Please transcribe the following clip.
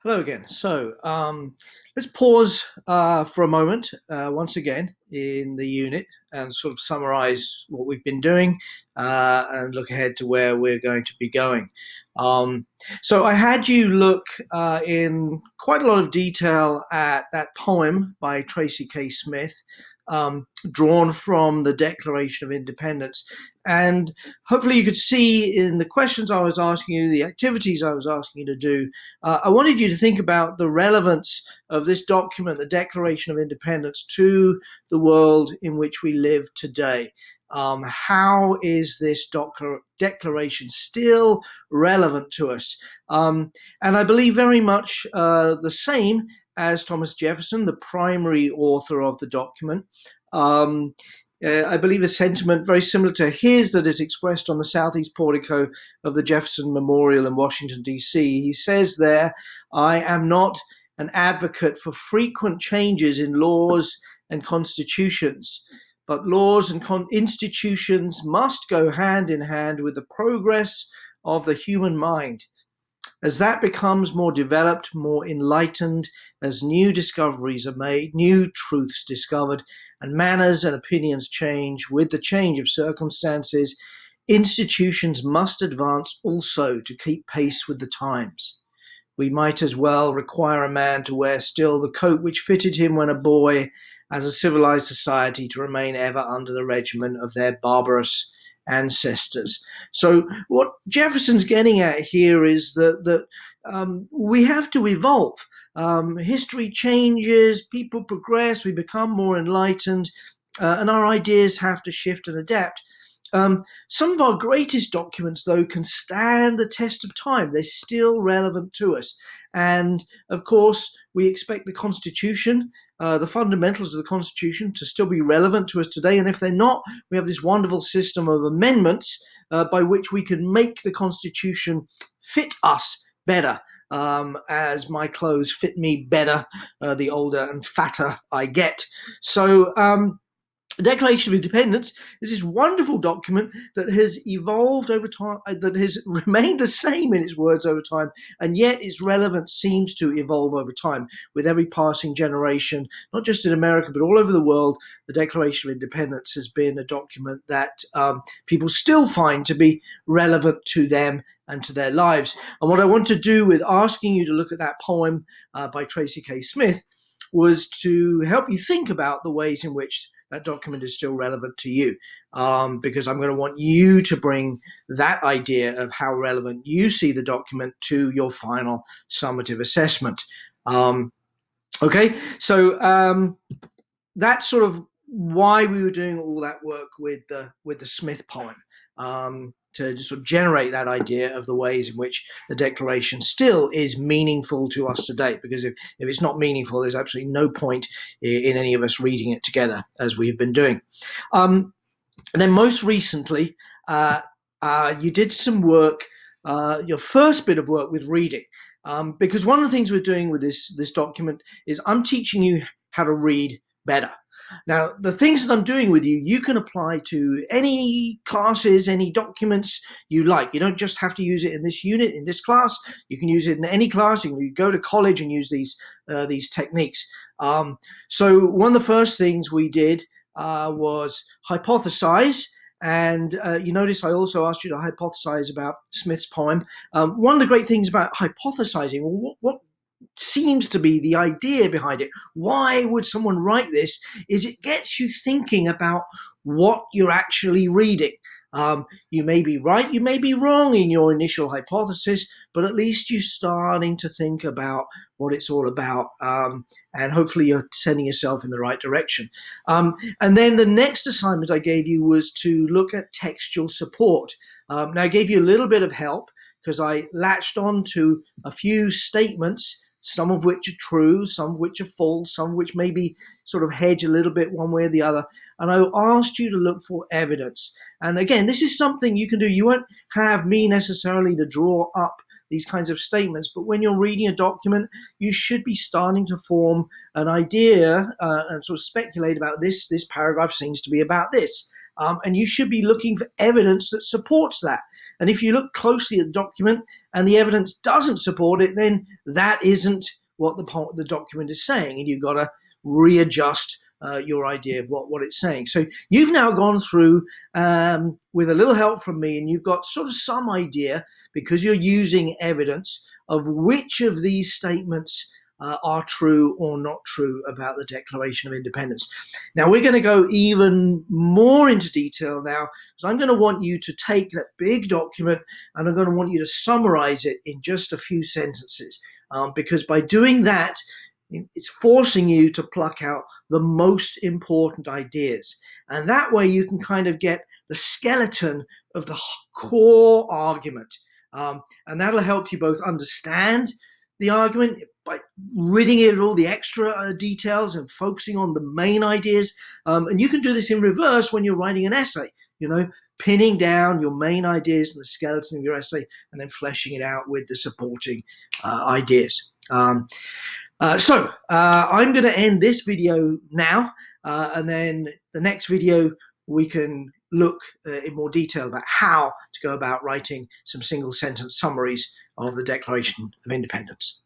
Hello again. Let's pause for a moment once again in the unit and sort of summarize what we've been doing and look ahead to where we're going to be going. So I had you look in quite a lot of detail at that poem by Tracy K. Smith, drawn from the Declaration of Independence. And hopefully you could see in the questions I was asking you, the activities I was asking you to do, I wanted you to think about the relevance of this document, the Declaration of Independence, to the world in which we live today. How is this declaration still relevant to us? And I believe very much the same as Thomas Jefferson, the primary author of the document. I believe a sentiment very similar to his that is expressed on the southeast portico of the Jefferson Memorial in Washington, D.C. He says there, "I am not an advocate for frequent changes in laws and constitutions, but laws and institutions must go hand in hand with the progress of the human mind. As that becomes more developed, more enlightened, as new discoveries are made, new truths discovered, and manners and opinions change with the change of circumstances, institutions must advance also to keep pace with the times. We might as well require a man to wear still the coat which fitted him when a boy, as a civilized society to remain ever under the regimen of their barbarous ancestors." So what Jefferson's getting at here is that we have to evolve. History changes, people progress, we become more enlightened, and our ideas have to shift and adapt. Some of our greatest documents, though, can stand the test of time. They're still relevant to us. And of course, we expect the Constitution, the fundamentals of the Constitution, to still be relevant to us today. And if they're not, we have this wonderful system of amendments by which we can make the Constitution fit us better. As my clothes fit me better, the older and fatter I get. So, the Declaration of Independence is this wonderful document that has evolved over time, that has remained the same in its words over time, and yet its relevance seems to evolve over time with every passing generation, not just in America, but all over the world. The Declaration of Independence has been a document that people still find to be relevant to them and to their lives. And what I want to do with asking you to look at that poem by Tracy K. Smith was to help you think about the ways in which that document is still relevant to you, because I'm going to want you to bring that idea of how relevant you see the document to your final summative assessment. Okay, so that's sort of why we were doing all that work with the Smith poem. To sort of generate that idea of the ways in which the Declaration still is meaningful to us today. Because if it's not meaningful, there's absolutely no point in any of us reading it together as we've been doing. And then most recently, you did some work, your first bit of work with reading. Because one of the things we're doing with this document is I'm teaching you how to read better. Now, the things that I'm doing with you, you can apply to any classes, any documents you like. You don't just have to use it in this unit, in this class. You can use it in any class. You can go to college and use these techniques. So one of the first things we did was hypothesize. And you notice I also asked you to hypothesize about Smith's poem. One of the great things about hypothesizing, what seems to be the idea behind it, why would someone write this, is it gets you thinking about what you're actually reading. You may be right, you may be wrong in your initial hypothesis, but at least you're starting to think about what it's all about, and hopefully you're sending yourself in the right direction. And then the next assignment I gave you was to look at textual support. Now I gave you a little bit of help because I latched on to a few statements, some of which are true, some of which are false, some of which maybe sort of hedge a little bit one way or the other. And I asked you to look for evidence. And again, this is something you can do. You won't have me necessarily to draw up these kinds of statements, but when you're reading a document, you should be starting to form an idea and sort of speculate about this paragraph seems to be about this. and you should be looking for evidence that supports that. And if you look closely at the document and the evidence doesn't support it, then that isn't what the document is saying, and you've got to readjust your idea of what it's saying. So you've now gone through with a little help from me, and you've got sort of some idea, because you're using evidence, of which of these statements are true or not true about the Declaration of Independence. Now we're going to go even more into detail now, because I'm going to want you to take that big document and I'm going to want you to summarize it in just a few sentences, because by doing that, it's forcing you to pluck out the most important ideas. And that way you can kind of get the skeleton of the core argument. And that'll help you both understand the argument by ridding it of all the extra details and focusing on the main ideas. And you can do this in reverse when you're writing an essay, pinning down your main ideas and the skeleton of your essay and then fleshing it out with the supporting ideas. So I'm going to end this video now, and then the next video we can look in more detail about how to go about writing some single sentence summaries of the Declaration of Independence.